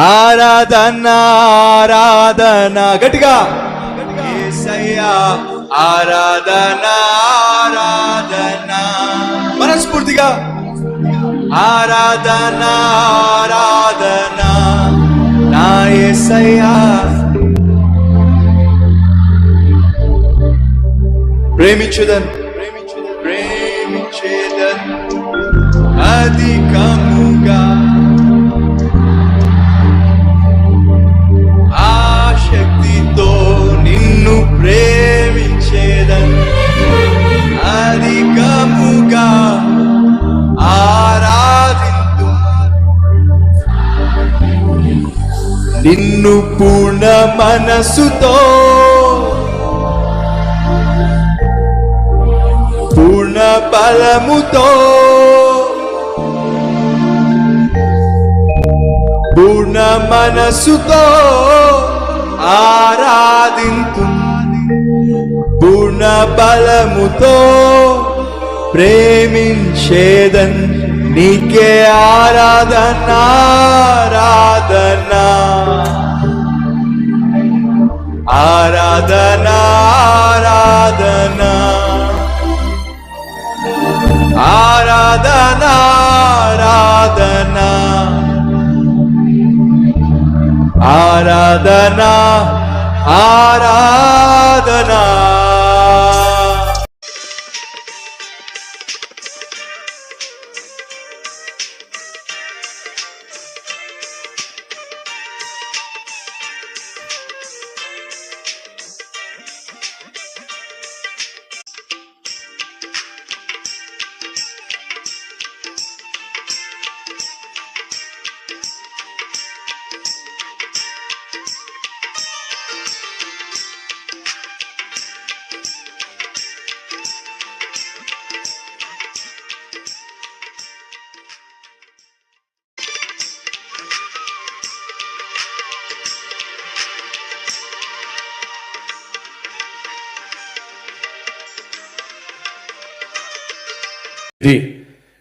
ఆరాధన ఆరాధన గట్టిగా యేసయ్యా ఆరాధన ఆరాధన మనస్ఫూర్తిగా ఆరాధన ఆరాధన నా యేసయ్యా ప్రేమించుదన్ అధికముగా ఆశక్తితో నిన్ను ప్రేమించేదన్ అధికముగా ఆరాధింతు నిన్ను పూర్ణ మనసుతో పూర్ణ బలముతో పూర్ణ మనసుతో ఆరాధింతు పూర్ణ బలముతో ప్రేమించేదన్ నీకే ఆరాధన ఆరాధన ఆరాధన ఆరాధన ఆరాధన ఆరాధన ఆరాధన ఆరాధన.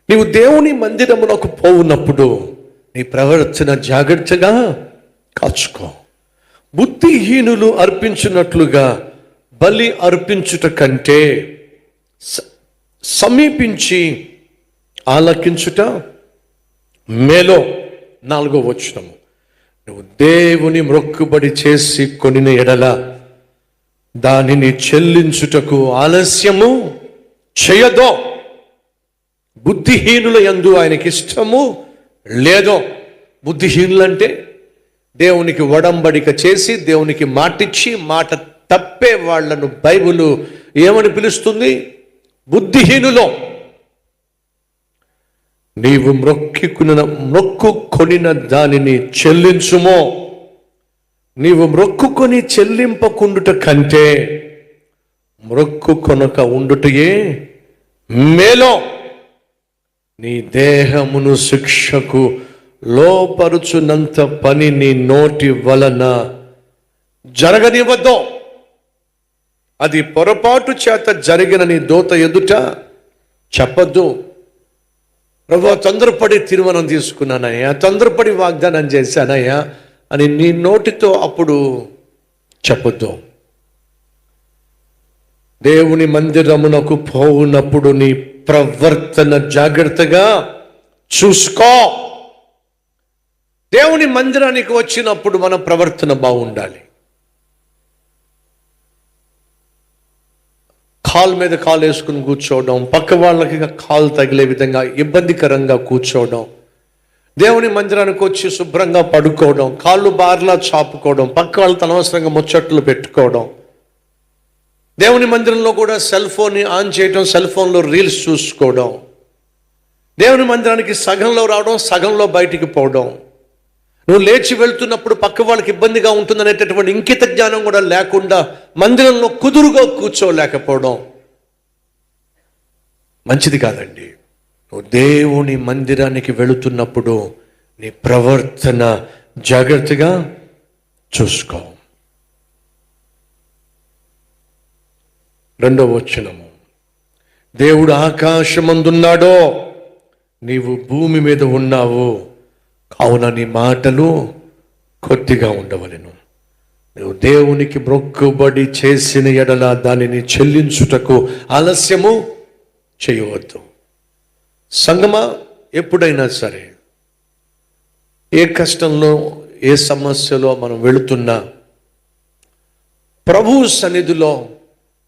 నీవు దేవుని మందిరమునకు పోవునప్పుడు నీ ప్రవర్తన జాగ్రత్తగా కాచుకో. బుద్ధిహీనులు అర్పించినట్లుగా బలి అర్పించుట కంటే సమీపించి ఆలకించుట మేలో. 4వ వచనము, నువ్వు దేవుని మొక్కుబడి చేసి కొనిన ఎడల దానిని చెల్లించుటకు ఆలస్యము చేయదో. బుద్ధిహీనుల యందు ఆయనకి ఇష్టము లేదో. బుద్ధిహీనులంటే దేవునికి ఒడంబడిక చేసి దేవునికి మాటిచ్చి మాట తప్పే వాళ్లను బైబిలు ఏమని పిలుస్తుంది? బుద్ధిహీనులో. నీవు మొక్కుకొనిన దానిని చెల్లించుమో. నీవు మొక్కుకొని చెల్లింపకుండుట కంటే మొక్కుకొనక ఉండుటయే మేలో. నీ దేహమును శిక్షకు లోపరుచునంత పని నీ నోటి వలన జరగనివ్వద్దు. అది పొరపాటు చేత జరిగిన నీ దూత ఎదుట చెప్పద్దు. ప్రభువా, తొందరపడి తీర్మానం తీసుకున్నానయ్యా, తొందరపడి వాగ్దానం చేశానయ్యా అని నీ నోటితో అప్పుడు చెప్పొద్దు. దేవుని మందిరమునకు పోవునప్పుడు నీ ప్రవర్తన జాగ్రత్తగా చూసుకో. దేవుని మందిరానికి వచ్చినప్పుడు మన ప్రవర్తన బాగుండాలి. కాలు మీద కాలు వేసుకుని కూర్చోవడం, పక్క వాళ్ళకి కాలు తగిలే విధంగా ఇబ్బందికరంగా కూర్చోవడం, దేవుని మందిరానికి వచ్చి శుభ్రంగా పడుకోవడం, కాళ్ళు బార్లా చాపుకోవడం, పక్క వాళ్ళతో అనవసరంగా ముచ్చట్లు పెట్టుకోవడం, దేవుని మందిరంలో కూడా సెల్ ఫోన్ని ఆన్ చేయడం, సెల్ ఫోన్లో రీల్స్ చూసుకోవడం, దేవుని మందిరానికి సగంలో రావడం, సగంలో బయటికి పోవడం, నువ్వు లేచి వెళ్తున్నప్పుడు పక్క వాళ్ళకి ఇబ్బందిగా ఉంటుందనేటటువంటి ఇంకిత జ్ఞానం కూడా లేకుండా మందిరంలో కుదురుగా కూర్చోలేకపోవడం మంచిది కాదండి. నువ్వు దేవుని మందిరానికి వెళుతున్నప్పుడు నీ ప్రవర్తన జాగ్రత్తగా చూసుకో. 2వ వచనము, దేవుడు ఆకాశమందున్నాడో నీవు భూమి మీద ఉన్నావు, కావున నీ మాటలు కొద్దిగా ఉండవలెను. నువ్వు దేవునికి మొక్కుబడి చేసిన ఎడల దానిని చెల్లించుటకు ఆలస్యము చేయవద్దు. సంగమా, ఎప్పుడైనా సరే ఏ కష్టంలో ఏ సమస్యలో మనం వెళుతున్నా ప్రభు సన్నిధిలో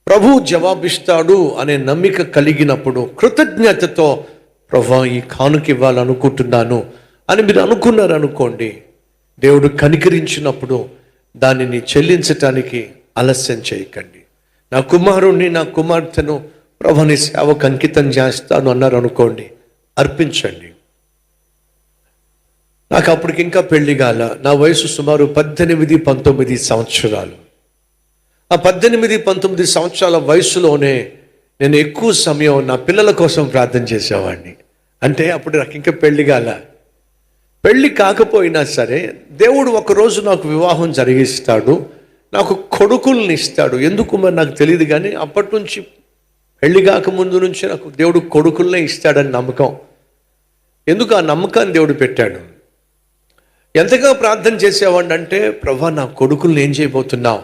ప్రభు జవాబిస్తాడు అనే నమ్మిక కలిగినప్పుడు కృతజ్ఞతతో ప్రభు ఈ కానుక ఇవ్వాలనుకుంటున్నాను అని మీరు అనుకున్నారనుకోండి, దేవుడు కనికరించినప్పుడు దానిని చెల్లించటానికి ఆలస్యం చేయకండి. నా కుమారుణ్ణి నా కుమార్తెను ప్రభుని సేవకు అంకితం చేస్తాను అన్నారు అనుకోండి, అర్పించండి. నాకు అప్పటికి ఇంకా పెళ్లి కాల, నా వయసు సుమారు 18-19 సంవత్సరాలు. ఆ 18-19 సంవత్సరాల వయసులోనే నేను ఎక్కువ సమయం నా పిల్లల కోసం ప్రార్థన చేసేవాడిని. అంటే అప్పుడు నాకు ఇంకా పెళ్లి కాల. పెళ్ళి కాకపోయినా సరే దేవుడు ఒకరోజు నాకు వివాహం జరిగిస్తాడు, నాకు కొడుకుల్ని ఇస్తాడు. ఎందుకు మరి నాకు తెలియదు, కానీ అప్పటి నుంచి పెళ్లి కాకముందు నుంచి నాకు దేవుడు కొడుకుల్నే ఇస్తాడని నమ్మకం. ఎందుకు ఆ నమ్మకాన్ని దేవుడు పెట్టాడు? ఎంతగా ప్రార్థన చేసేవాడిని అంటే, ప్రభా నా కొడుకుల్ని ఏం చేయబోతున్నావు,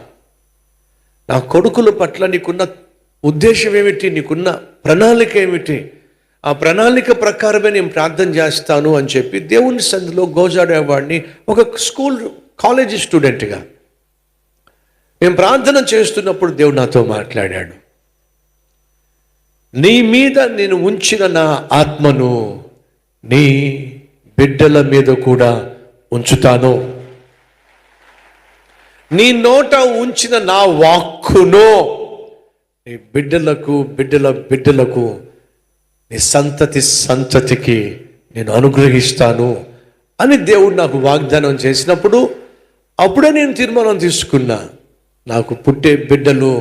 నా కొడుకుల పట్ల నీకున్న ఉద్దేశం ఏమిటి, నీకున్న ప్రణాళిక ఏమిటి, ఆ ప్రణాళిక ప్రకారమే నేను ప్రార్థన చేస్తాను అని చెప్పి దేవుని సన్నిధిలో గోజాడేవాడిని. ఒక కాలేజీ స్టూడెంట్గా నేను ప్రార్థన చేస్తున్నప్పుడు దేవుడు నాతో మాట్లాడాడు. నీ మీద నేను ఉంచిన నా ఆత్మను నీ బిడ్డల మీద కూడా ఉంచుతాను, నీ నోట ఉంచిన నా వాక్కును నీ బిడ్డలకు బిడ్డల బిడ్డలకు నీ సంతతికి నేను అనుగ్రహిస్తాను అని దేవుడు నాకు వాగ్దానం చేసినప్పుడు అప్పుడే నేను తీర్మానం తీసుకున్నా. నాకు పుట్టే బిడ్డలు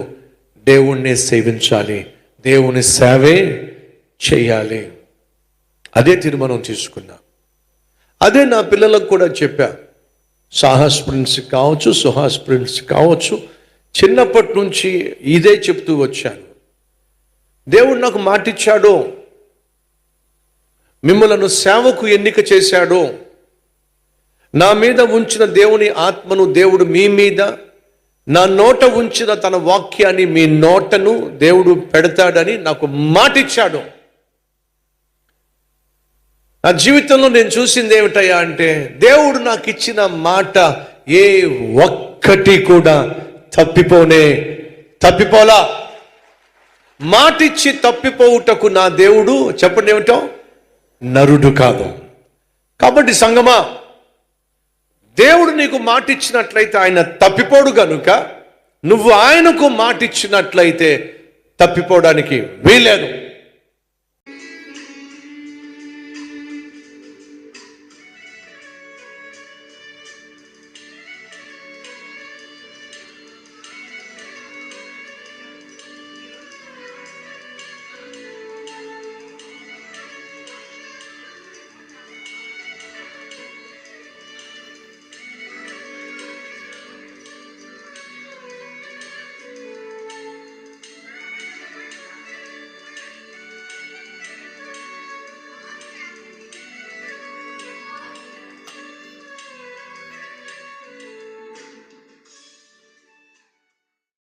దేవుణ్ణి సేవించాలి, దేవుని సేవే చేయాలి. అదే తీర్మానం తీసుకున్నా. అదే నా పిల్లలకు కూడా చెప్పా. సాహస్ ప్రిన్స్ కావచ్చు, సుహాస్ ప్రిన్స్ కావచ్చు, చిన్నప్పటి నుంచి ఇదే చెప్తూ వచ్చాను. దేవుడు నాకు మాటిచ్చాడు, మిమ్మలను సేవకు ఎన్నిక చేశాడు, నా మీద ఉంచిన దేవుని ఆత్మను దేవుడు మీ మీద, నా నోట ఉంచిన తన వాక్యాన్ని మీ నోటను దేవుడు పెడతాడని నాకు మాటిచ్చాడు. నా జీవితంలో నేను చూసింది ఏమిటయ్యా అంటే, దేవుడు నాకు ఇచ్చిన మాట ఏ ఒక్కటి కూడా తప్పిపోలా. మాటిచ్చి తప్పిపోవుటకు నా దేవుడు, చెప్పండి ఏమిటో, నరుడు కాదు. కాబట్టి సంగమా, దేవుడు నీకు మాటిచ్చినట్లయితే ఆయన తప్పిపోడు గనుక నువ్వు ఆయనకు మాటిచ్చినట్లయితే తప్పిపోవడానికి వీలేదు.